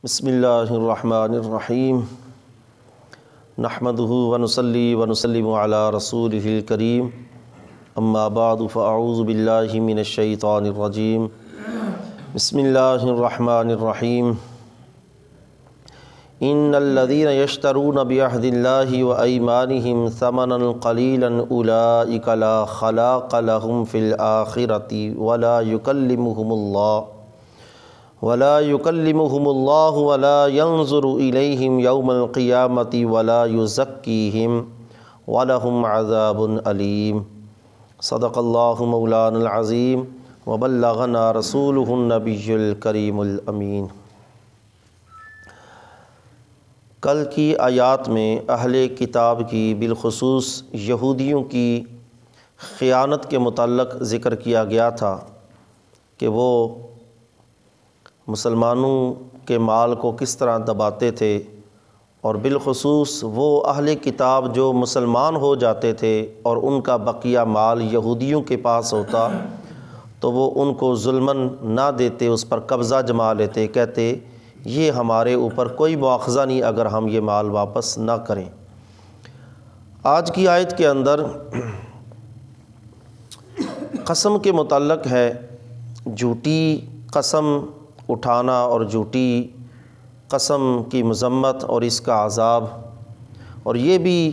بسم اللہ الرحمن الرحیم نحمدہ ونصلی ونسلم علی رسولہ الکریم اما بعد فاعوذ باللہ من الشیطان الرجیم بسم اللہ الرحمن الرحیم ان الذین یشترون بعہد اللہ وایمانہم ثمنا قلیلا اولئک لا خلاق لہم فی الآخرۃ ولا یکلمہم اللہ ولا ینظر الیہم یوم القیامۃ ولا یزکیہم ولہم عذاب علیم۔ صدق اللہ مولانا العظیم وبلغنا رسولہ النبی الکریم الامین۔ کل کی آیات میں اہل کتاب کی بالخصوص یہودیوں کی خیانت کے متعلق ذکر کیا گیا تھا کہ وہ مسلمانوں کے مال کو کس طرح دباتے تھے، اور بالخصوص وہ اہل کتاب جو مسلمان ہو جاتے تھے اور ان کا بقیہ مال یہودیوں کے پاس ہوتا تو وہ ان کو ظلماً نہ دیتے، اس پر قبضہ جما لیتے، کہتے یہ ہمارے اوپر کوئی مواخذہ نہیں اگر ہم یہ مال واپس نہ کریں۔ آج کی آیت کے اندر قسم کے متعلق ہے، جھوٹی قسم اٹھانا اور جھوٹی قسم کی مذمت اور اس کا عذاب، اور یہ بھی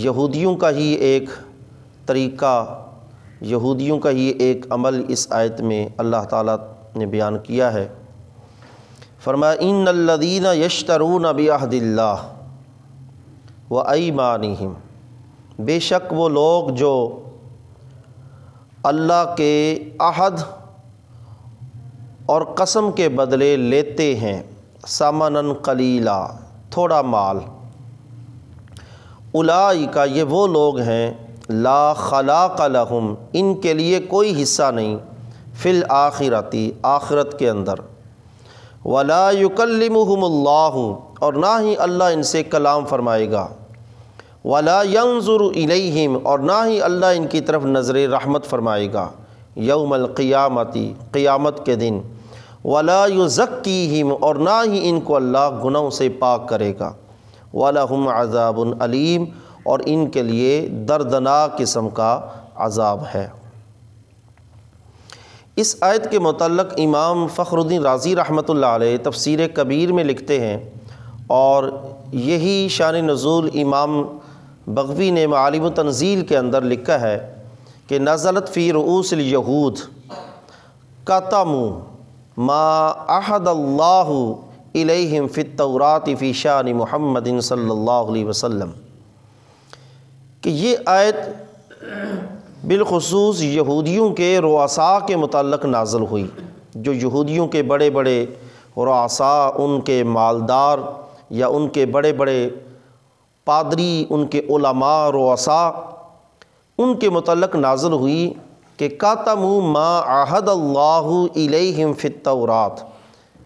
یہودیوں کا ہی ایک طریقہ، یہودیوں کا ہی ایک عمل اس آیت میں اللہ تعالیٰ نے بیان کیا ہے۔ فرمایا ان الذین یشترون بعہد اللہ وایمانہم، بے شک وہ لوگ جو اللہ کے عہد اور قسم کے بدلے لیتے ہیں، ثمناً قلیلا، تھوڑا مال، اولئک، یہ وہ لوگ ہیں، لا خلاق لہم، ان کے لیے کوئی حصہ نہیں، فی الآخرۃ، آخرت کے اندر، ولا یکلمہم اللہ، اور نہ ہی اللہ ان سے کلام فرمائے گا، ولا ینظر الیہم، اور نہ ہی اللہ ان کی طرف نظر رحمت فرمائے گا، یوم القیامۃ، قیامت کے دن، ولا یزکیہم، اور نہ ہی ان کو اللہ گناہوں سے پاک کرے گا، ولہم عذاب علیم، اور ان کے لیے دردناک قسم کا عذاب ہے۔ اس آیت کے متعلق امام فخر الدین رازی رحمۃ اللہ علیہ تفسیر کبیر میں لکھتے ہیں، اور یہی شان نزول امام بغوی نے معالم تنزیل کے اندر لکھا ہے کہ نزلت فی رؤوس الیہود کتموا ما عہد اللہ الیہم فی التوراۃ فی شان محمد صلی اللہ علیہ وسلم، کہ یہ آیت بالخصوص یہودیوں کے رؤساء کے متعلق نازل ہوئی، جو یہودیوں کے بڑے بڑے رؤساء، ان کے مالدار یا ان کے بڑے بڑے پادری، ان کے علماء رؤساء، ان کے متعلق نازل ہوئی کہ کاتموا ما عہد اللہ الیہم فی التوراۃ،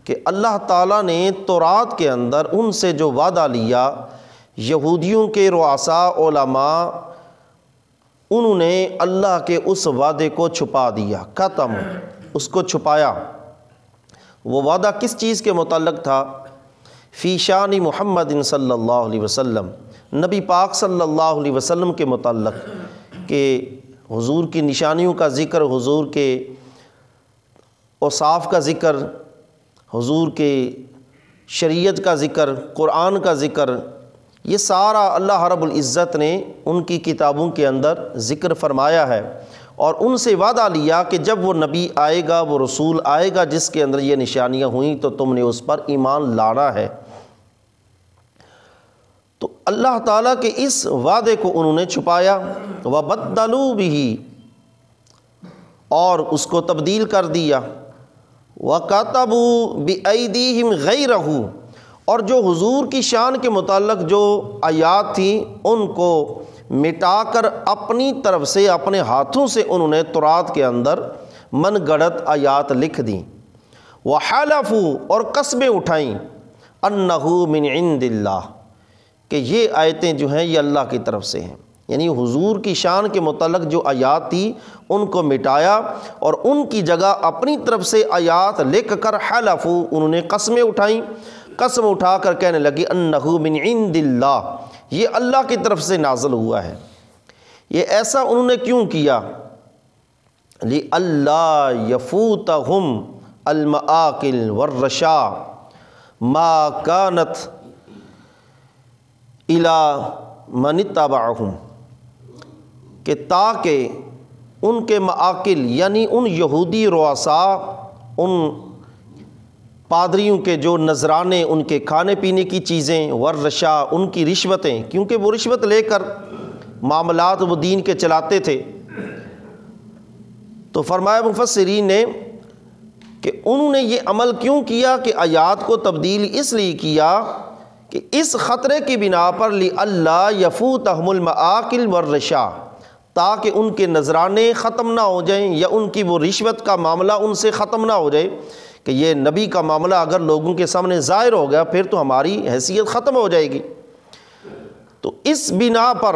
کہ اللہ تعالیٰ نے تورات کے اندر ان سے جو وعدہ لیا، یہودیوں کے رؤساء علماء، انہوں نے اللہ کے اس وعدے کو چھپا دیا، ختم، اس کو چھپایا۔ وہ وعدہ کس چیز کے متعلق تھا؟ فی شان محمد صلی اللہ علیہ وسلم، نبی پاک صلی اللہ علیہ وسلم کے متعلق، کہ حضور کی نشانیوں کا ذکر، حضور کے اوصاف کا ذکر، حضور کے شریعت کا ذکر، قرآن کا ذکر، یہ سارا اللہ رب العزت نے ان کی کتابوں کے اندر ذکر فرمایا ہے، اور ان سے وعدہ لیا کہ جب وہ نبی آئے گا، وہ رسول آئے گا جس کے اندر یہ نشانیاں ہوئیں، تو تم نے اس پر ایمان لانا ہے۔ تو اللہ تعالیٰ کے اس وعدے کو انہوں نے چھپایا، وَبَدَّلُوا بِهِ، اور اس کو تبدیل کر دیا، وَكَتَبُوا بِأَيْدِيهِمْ غَيْرَهُ، اور جو حضور کی شان کے متعلق جو آیات تھیں ان کو مٹا کر اپنی طرف سے، اپنے ہاتھوں سے انہوں نے تورات کے اندر من گڑت آیات لکھ دیں، وَحَلَفُوا، اور قسمیں اٹھائیں، أَنَّهُ مِنْ عِنْدِ اللَّهِ، کہ یہ آیتیں جو ہیں یہ اللہ کی طرف سے ہیں، یعنی حضور کی شان کے متعلق جو آیات تھی ان کو مٹایا اور ان کی جگہ اپنی طرف سے آیات لکھ کر حلفوا، انہوں نے قسمیں اٹھائیں، قسم اٹھا کر کہنے لگی انہ من عند اللہ، یہ اللہ کی طرف سے نازل ہوا ہے۔ یہ ایسا انہوں نے کیوں کیا؟ لِأَلَّا يَفُوتَهُمْ الْمَآكِلُ وَالرَّشَا مَا كَانَتْ إِلَىٰ مَنِ اتَّبَعَهُمْ، کہ تاکہ ان کے مآکل یعنی ان یہودی رؤساء، ان پادریوں کے جو نذرانے، ان کے کھانے پینے کی چیزیں، والرشا، ان کی رشوتیں، کیونکہ وہ رشوت لے کر معاملات وہ دین کے چلاتے تھے۔ تو فرمایا مفسرین نے کہ انہوں نے یہ عمل کیوں کیا کہ آیات کو تبدیل اس لیے کیا کہ اس خطرے کی بنا پر لِأَلَّا يَفُوتَهُمُ الْمَآكِلُ وَالرَّشَا، تاکہ ان کے نذرانے ختم نہ ہو جائیں یا ان کی وہ رشوت کا معاملہ ان سے ختم نہ ہو جائے کہ یہ نبی کا معاملہ اگر لوگوں کے سامنے ظاہر ہو گیا پھر تو ہماری حیثیت ختم ہو جائے گی۔ تو اس بنا پر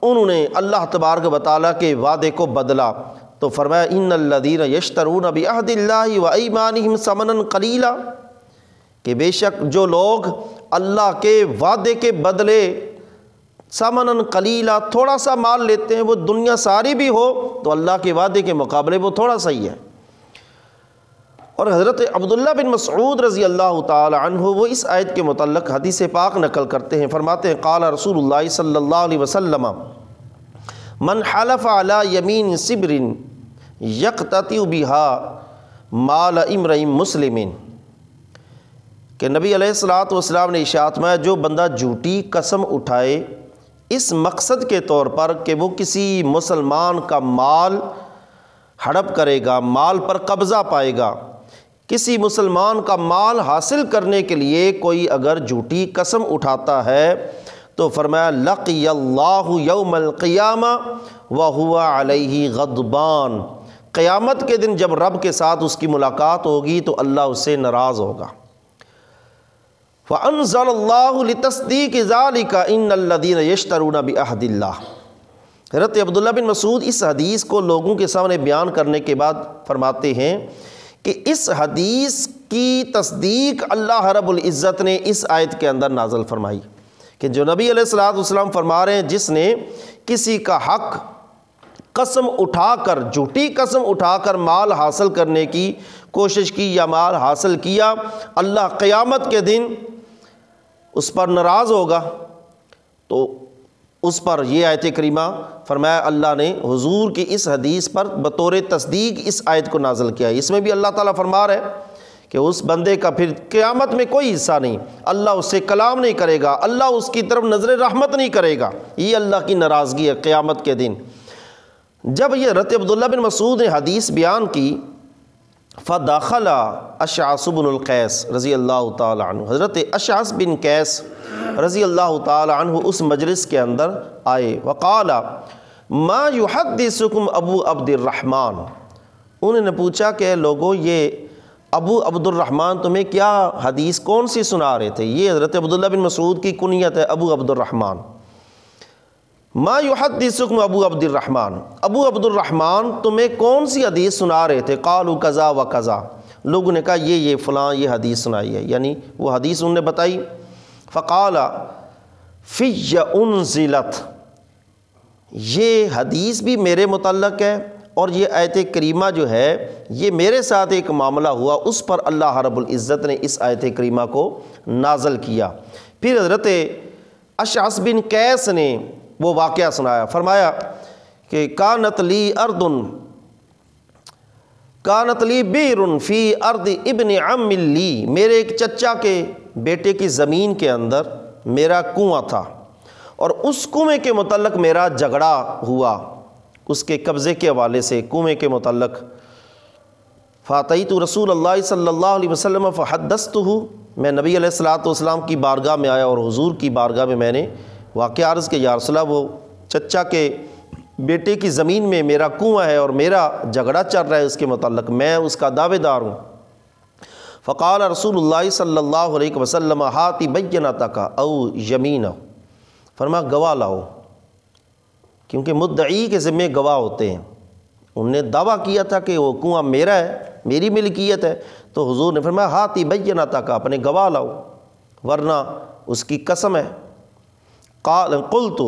انہوں نے اللہ تبارک و تعالیٰ کے وعدے کو بدلا۔ تو فرمایا ان الذین یشترون بعہد اللہ وایمانہم ثمنا قلیلا، کہ بے شک جو لوگ اللہ کے وعدے کے بدلے ثمنا قلیلا، تھوڑا سا مال لیتے ہیں، وہ دنیا ساری بھی ہو تو اللہ کے وعدے کے مقابلے وہ تھوڑا سا ہی ہے۔ اور حضرت عبداللہ بن مسعود رضی اللہ تعالی عنہ وہ اس آیت کے متعلق حدیث پاک نقل کرتے ہیں، فرماتے ہیں قال رسول اللہ صلی اللہ علیہ وسلم من حلف علی یمین صبر یقتطع بها مال امرئ مسلم، کہ نبی علیہ الصلوۃ والسلام نے ارشاد فرمایا جو بندہ جھوٹی قسم اٹھائے اس مقصد کے طور پر کہ وہ کسی مسلمان کا مال ہڑپ کرے گا، مال پر قبضہ پائے گا، کسی مسلمان کا مال حاصل کرنے کے لیے کوئی اگر جھوٹی قسم اٹھاتا ہے تو فرمایا لقی اللہ یوم القیامہ وہو علیہ غضبان، قیامت کے دن جب رب کے ساتھ اس کی ملاقات ہوگی تو اللہ اس سے ناراض ہوگا۔ فَأَنزَلَ اللَّهُ لِتَصْدِيقِ ذَلِكَ إِنَّ الَّذِينَ يَشْتَرُونَ بِعَهْدِ اللَّهِ۔ حضرت عبداللہ بن مسعود اس حدیث کو لوگوں کے سامنے بیان کرنے کے بعد فرماتے ہیں کہ اس حدیث کی تصدیق اللہ رب العزت نے اس آیت کے اندر نازل فرمائی کہ جو نبی علیہ الصلوۃ والسلام فرما رہے ہیں جس نے کسی کا حق قسم اٹھا کر، جھوٹی قسم اٹھا کر مال حاصل کرنے کی کوشش کی یا مال حاصل کیا، اللہ قیامت کے دن اس پر ناراض ہوگا۔ تو اس پر یہ آیت کریمہ فرمایا اللہ نے حضور کی اس حدیث پر بطور تصدیق اس آیت کو نازل کیا ہے۔ اس میں بھی اللہ تعالیٰ فرما رہے ہیں کہ اس بندے کا پھر قیامت میں کوئی حصہ نہیں، اللہ اس سے کلام نہیں کرے گا، اللہ اس کی طرف نظر رحمت نہیں کرے گا، یہ اللہ کی ناراضگی ہے قیامت کے دن۔ جب یہ حضرت عبداللہ بن مسعود نے حدیث بیان کی فدخل اشعث بن القیس رضی اللہ تعالی عنہ، حضرت اشعث بن قیس رضی اللہ تعالی عنہ اس مجلس کے اندر آئے، وقال ما یحدثکم ابو عبد الرحمن، انہوں نے پوچھا کہ لوگوں یہ ابو عبد الرحمن تمہیں کیا حدیث کون سی سنا رہے تھے؟ یہ حضرت عبداللہ بن مسعود کی کنیت ہے ابو عبد الرحمن۔ ما یحدثکم ابو عبد الرحمن، ابو عبد الرحمن تمہیں کون سی حدیث سنا رہے تھے؟ قالوا کذا و کذا، لوگوں نے کہا یہ فلاں یہ حدیث سنائی ہے، یعنی وہ حدیث انہوں نے بتائی۔ فقال فی انزلت، یہ حدیث بھی میرے متعلق ہے اور یہ آیت کریمہ جو ہے یہ میرے ساتھ ایک معاملہ ہوا، اس پر اللہ رب العزت نے اس آیت کریمہ کو نازل کیا۔ پھر حضرت اشعث بن قیس نے وہ واقعہ سنایا، فرمایا کہ کانت لی بئر فی ارض ابن عم لی، میرے ایک چچا کے بیٹے کی زمین کے اندر میرا کنواں تھا اور اس کنویں کے متعلق میرا جھگڑا ہوا، اس کے قبضے کے حوالے سے کنویں کے متعلق۔ فاتیت رسول اللہ صلی اللہ علیہ وسلم فحدثتہ، میں نبی علیہ الصلوۃ والسلام کی بارگاہ میں آیا اور حضور کی بارگاہ میں نے واقعہ عرض کہ یا رسول اللہ وہ چچا کے بیٹے کی زمین میں میرا کنواں ہے اور میرا جھگڑا چل رہا ہے اس کے متعلق، میں اس کا دعوے دار ہوں۔ فقال رسول اللہ صلی اللہ علیہ وسلم ہاتی بینتک او یمینہ، فرمایا گواہ لاؤ، کیونکہ مدعی کے ذمے گواہ ہوتے ہیں، انہوں نے دعویٰ کیا تھا کہ وہ کنواں میرا ہے، میری ملکیت ہے، تو حضور نے فرمایا ہاتی بینتک، اپنے گواہ لاؤ ورنہ اس کی قسم ہے۔ قلت،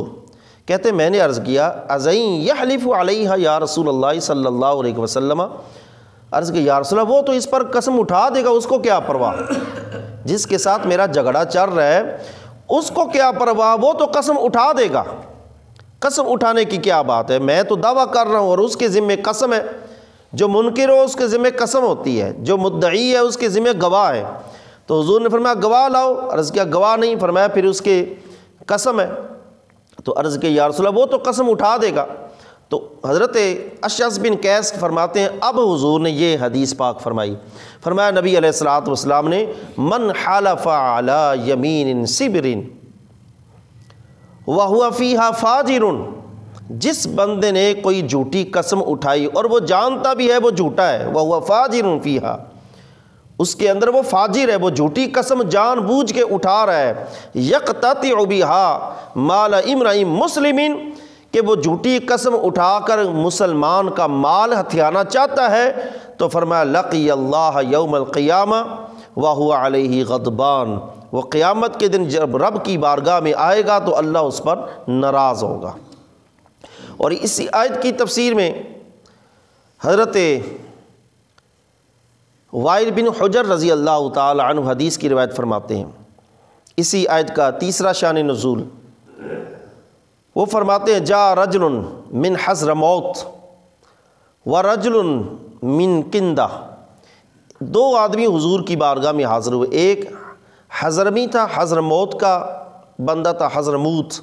کہتے میں نے عرض کیا ازین یحلف علیہا یا رسول اللہ صلی اللہ علیہ وسلم، عرض کہ یا رسول اللہ وہ تو اس پر قسم اٹھا دے گا، اس کو کیا پرواہ، جس کے ساتھ میرا جھگڑا چل رہا ہے اس کو کیا پرواہ، وہ تو قسم اٹھا دے گا، قسم اٹھانے کی کیا بات ہے، میں تو دعویٰ کر رہا ہوں اور اس کے ذمے قسم ہے، جو منکر ہو اس کے ذمے قسم ہوتی ہے، جو مدعی ہے اس کے ذمے گواہ ہے۔ تو حضور نے فرمایا گواہ لاؤ، عرض کیا گواہ نہیں، فرمایا پھر اس کے قسم ہے، تو عرض کہ یا رسول اللہ وہ تو قسم اٹھا دے گا۔ تو حضرت اشعث بن قیس فرماتے ہیں اب حضور نے یہ حدیث پاک فرمائی، فرمایا نبی علیہ الصلوۃ والسلام نے من حلف علی یمین صبر وہو فیہا فاجر، جس بندے نے کوئی جھوٹی قسم اٹھائی اور وہ جانتا بھی ہے وہ جھوٹا ہے، وہو فاجر فیہا، اس کے اندر وہ فاجر ہے، وہ جھوٹی قسم جان بوجھ کے اٹھا رہا ہے، یقتطع بہا مال امرئ مسلم، کہ وہ جھوٹی قسم اٹھا کر مسلمان کا مال ہتھیانا چاہتا ہے، تو فرمایا لقی اللہ یوم القیامہ وہو علیہ غضبان، وہ قیامت کے دن جب رب کی بارگاہ میں آئے گا تو اللہ اس پر ناراض ہوگا۔ اور اسی آیت کی تفسیر میں حضرت وائل بن حجر رضی اللہ تعالی عنہ حدیث کی روایت فرماتے ہیں، اسی آیت کا تیسرا شان نزول، وہ فرماتے ہیں جا رجل من حضرموت ورجل من کندہ، دو آدمی حضور کی بارگاہ میں حاضر ہوئے، ایک حضرمی تھا، حضرموت کا بندہ تھا حضرموت،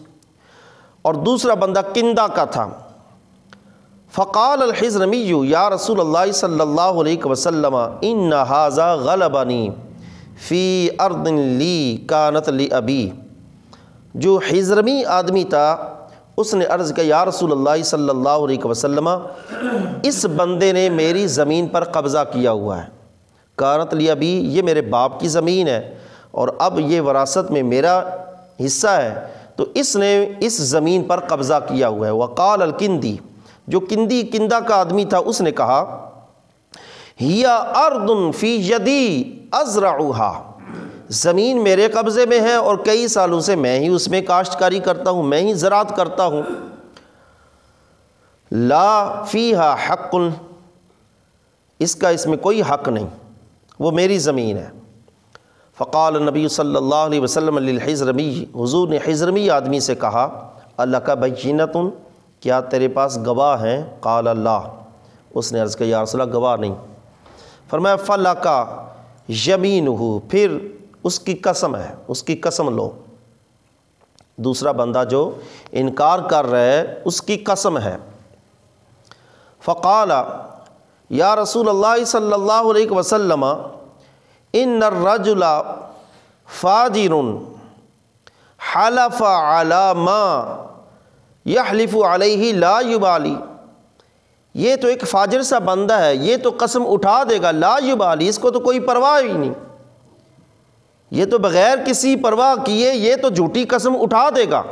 اور دوسرا بندہ کندہ کا تھا۔ فقال الحضرمی یا رسول اللہ صلی اللہ علیہ وسلم ان ھذا غلبنی فی ارض لی کانت لابی، جو حضرمی آدمی تھا اس نے عرض کیا یا رسول اللہ صلی اللہ علیہ وسلم اس بندے نے میری زمین پر قبضہ کیا ہوا ہے، کانت لابی یہ میرے باپ کی زمین ہے اور اب یہ وراثت میں میرا حصہ ہے، تو اس نے اس زمین پر قبضہ کیا ہوا ہے۔ وقال الکندی، جو کندہ کا آدمی تھا اس نے کہا ہی ارض فی یدی ازرعھا، زمین میرے قبضے میں ہے اور کئی سالوں سے میں ہی اس میں کاشتکاری کرتا ہوں، میں ہی زراعت کرتا ہوں، لا فیہا حق، اس میں کوئی حق نہیں، وہ میری زمین ہے۔ فقال النبی صلی اللہ علیہ وسلم للحضرمی، حضور نے حضرمی آدمی سے کہا الک بینۃ، کیا تیرے پاس گواہ ہیں؟ قال اللہ، اس نے عرض کیا یا رسول اللہ گواہ نہیں۔ فرمایا فلک یمینہ، پھر اس کی قسم ہے، اس کی قسم لو، دوسرا بندہ جو انکار کر رہا ہے اس کی قسم ہے۔ فقال یا رسول اللہ صلی اللہ علیہ وسلم ان الرجل فاجر حلف علی ما یحلف علیہ لا یبالی، یہ تو ایک فاجر سا بندہ ہے، یہ تو قسم اٹھا دے گا، لا یبالی، اس کو تو کوئی پرواہ ہی نہیں، یہ تو بغیر کسی پرواہ کیے یہ تو جھوٹی قسم اٹھا دے گا۔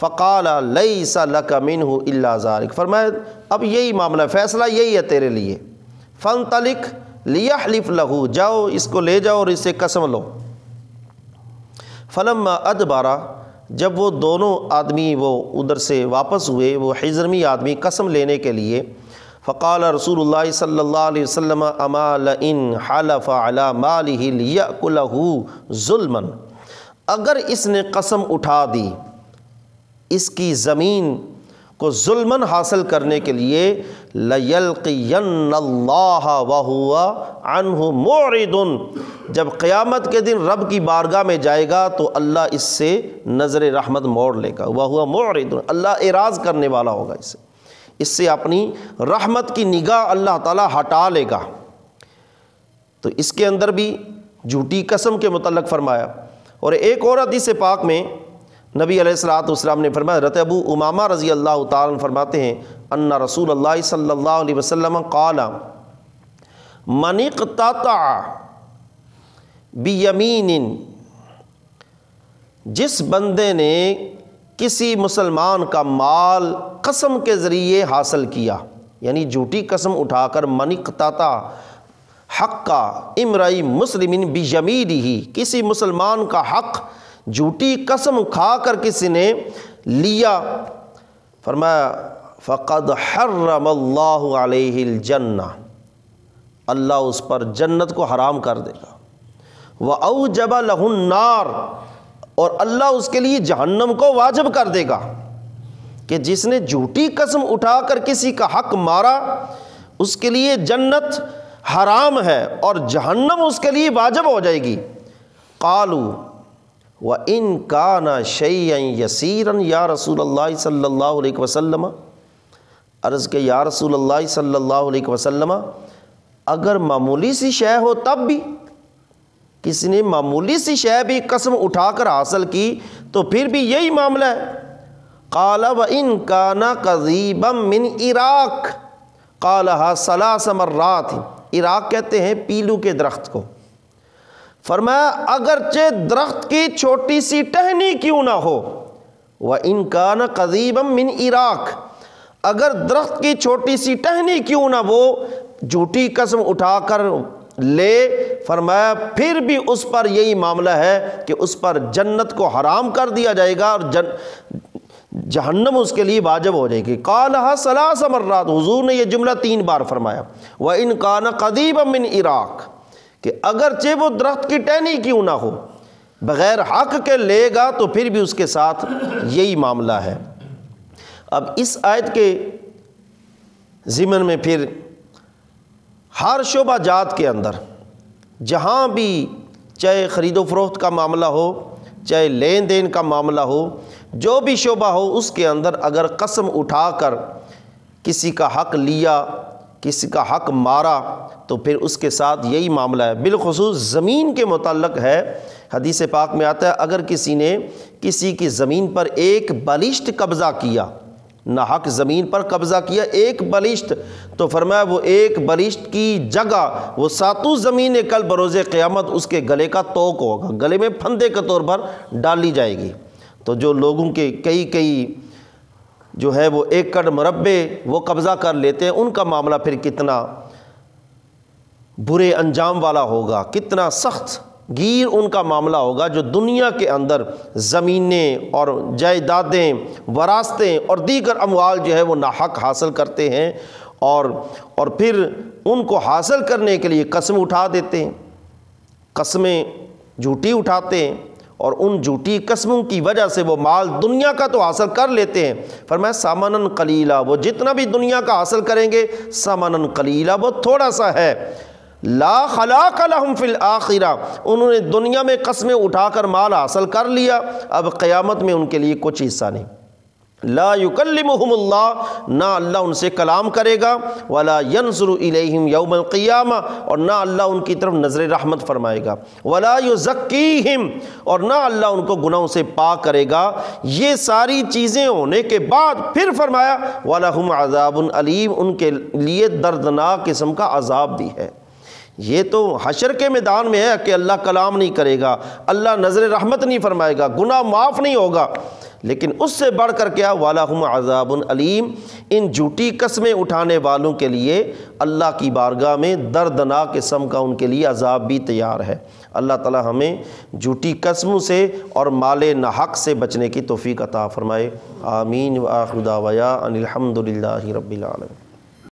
فقال لیس لک منہ الا ذلک، فرمایا اب یہی معاملہ، فیصلہ یہی ہے تیرے لیے، فانطلق لیحلف لہ، جاؤ اس کو لے جاؤ اور اس سے قسم لو۔ فلما ادبر، جب وہ دونوں آدمی وہ ادھر سے واپس ہوئے، وہ حضرمی آدمی قسم لینے کے لیے، فقال رسول اللہ صلی اللہ علیہ وسلم اما لئن حلف علی مالہ لیأکلہ ظلما، اگر اس نے قسم اٹھا دی اس کی زمین کو ظلماً حاصل کرنے کے لیے، لَيَلْقِيَنَّ اللَّهَ وَهُوَ عَنْهُ مُعْرِضٌ، جب قیامت کے دن رب کی بارگاہ میں جائے گا تو اللہ اس سے نظر رحمت موڑ لے گا، وَهُوَ مُعْرِضٌ، اللہ اعراض کرنے والا ہوگا، اس سے اپنی رحمت کی نگاہ اللہ تعالیٰ ہٹا لے گا۔ تو اس کے اندر بھی جھوٹی قسم کے متعلق فرمایا۔ اور ایک اور حدیث پاک میں نبی علیہ الصلوۃ والسلام نے فرمایا، حضرت ابو امامہ رضی اللہ تعالیٰ عنہ فرماتے ہیں ان رسول اللہ صلی اللہ علیہ وسلم قال من اقتطع بیمین، جس بندے نے کسی مسلمان کا مال قسم کے ذریعے حاصل کیا، یعنی جھوٹی قسم اٹھا کر، من اقتطع حق امرئ مسلم بیمینہ، کسی مسلمان کا حق جھوٹی قسم کھا کر کسی نے لیا، فرمایا فقد حرم اللہ علیہ الجنہ، اللہ اس پر جنت کو حرام کر دے گا، وأوجب لہ النار، اور اللہ اس کے لیے جہنم کو واجب کر دے گا، کہ جس نے جھوٹی قسم اٹھا کر کسی کا حق مارا اس کے لیے جنت حرام ہے اور جہنم اس کے لیے واجب ہو جائے گی۔ قالوا وَإِن كَانَ شَيْئًا يَسِيرًا یا رسول اللہ صلی اللہ علیہ وسلم، عرض کہ یا رسول اللہ صلی اللہ علیہ وسلم اگر معمولی سی شے ہو تب بھی، کسی نے معمولی سی شے بھی قسم اٹھا کر حاصل کی تو پھر بھی یہی معاملہ ہے۔ قال وَإِن كَانَ قَضِيبًا مِّنْ عراق، قالها 3 مرات، عراق کہتے ہیں پیلو کے درخت کو۔ فرمایا اگرچہ درخت کی چھوٹی سی ٹہنی کیوں نہ ہو، وَإِن كَانَ قَضِيبًا مِّنْ عراق، اگر درخت کی چھوٹی سی ٹہنی کیوں نہ وہ جھوٹی قسم اٹھا کر لے، فرمایا پھر بھی اس پر یہی معاملہ ہے کہ اس پر جنت کو حرام کر دیا جائے گا اور جہنم اس کے لیے واجب ہو جائے گی۔ قالها 3 مرات، حضور نے یہ جملہ 3 بار فرمایا، وَإِن كَانَ قَضِيبًا مِّنْ عراق، کہ اگرچہ وہ درخت کی ٹہنی کیوں نہ ہو، بغیر حق کے لے گا تو پھر بھی اس کے ساتھ یہی معاملہ ہے۔ اب اس آیت کے ضمن میں پھر ہر شعبہ جات کے اندر جہاں بھی چاہے خرید و فروخت کا معاملہ ہو، چاہے لین دین کا معاملہ ہو، جو بھی شعبہ ہو، اس کے اندر اگر قسم اٹھا کر کسی کا حق لیا، کسی کا حق مارا تو پھر اس کے ساتھ یہی معاملہ ہے۔ بالخصوص زمین کے متعلق ہے، حدیث پاک میں آتا ہے اگر کسی نے کسی کی زمین پر ایک بالشت قبضہ کیا، نہ حق زمین پر قبضہ کیا ایک بالشت، تو فرمایا وہ ایک بالشت کی جگہ وہ 7 زمینیں کل بروز قیامت اس کے گلے کا توق ہوگا، گلے میں پھندے کے طور پر ڈالی جائے گی۔ تو جو لوگوں کے کئی جو ہے وہ ایکڑ مربع وہ قبضہ کر لیتے ہیں، ان کا معاملہ پھر کتنا برے انجام والا ہوگا، کتنا سخت گیر ان کا معاملہ ہوگا، جو دنیا کے اندر زمینیں اور جائیدادیں، وراثتیں اور دیگر اموال جو ہے وہ ناحق حاصل کرتے ہیں اور پھر ان کو حاصل کرنے کے لیے قسم اٹھا دیتے ہیں، قسمیں جھوٹی اٹھاتے ہیں، اور ان جھوٹی قسموں کی وجہ سے وہ مال دنیا کا تو حاصل کر لیتے ہیں، فرمایا سامنن قلیلا، وہ جتنا بھی دنیا کا حاصل کریں گے سامنن قلیلا، وہ تھوڑا سا ہے۔ لا خلاق لہم فی الآخرہ، انہوں نے دنیا میں قسمیں اٹھا کر مال حاصل کر لیا، اب قیامت میں ان کے لیے کچھ حصہ نہیں۔ لا یکلمہم اللہ، نہ اللہ ان سے کلام کرے گا، ولا ینظر الیہم یوم القیامہ، اور نہ اللہ ان کی طرف نظر رحمت فرمائے گا، ولا یزکیہم، اور نہ اللہ ان کو گناہوں سے پاک کرے گا۔ یہ ساری چیزیں ہونے کے بعد پھر فرمایا وَلَهُمْ عَذَابٌ علیم، ان کے لیے دردناک قسم کا عذاب بھی ہے۔ یہ تو حشر کے میدان میں ہے کہ اللہ کلام نہیں کرے گا، اللہ نظر رحمت نہیں فرمائے گا، گناہ معاف نہیں ہوگا، لیکن اس سے بڑھ کر کیا وَلَهُمْ عَذَابٌ علیم، ان جھوٹی قسمیں اٹھانے والوں کے لیے اللہ کی بارگاہ میں دردناک قسم کا ان کے لیے عذاب بھی تیار ہے۔ اللہ تعالی ہمیں جھوٹی قسموں سے اور مال ناحق سے بچنے کی توفیق عطا فرمائے، آمین۔ وآخر دعوانا ان الحمد للہ رب العالمین۔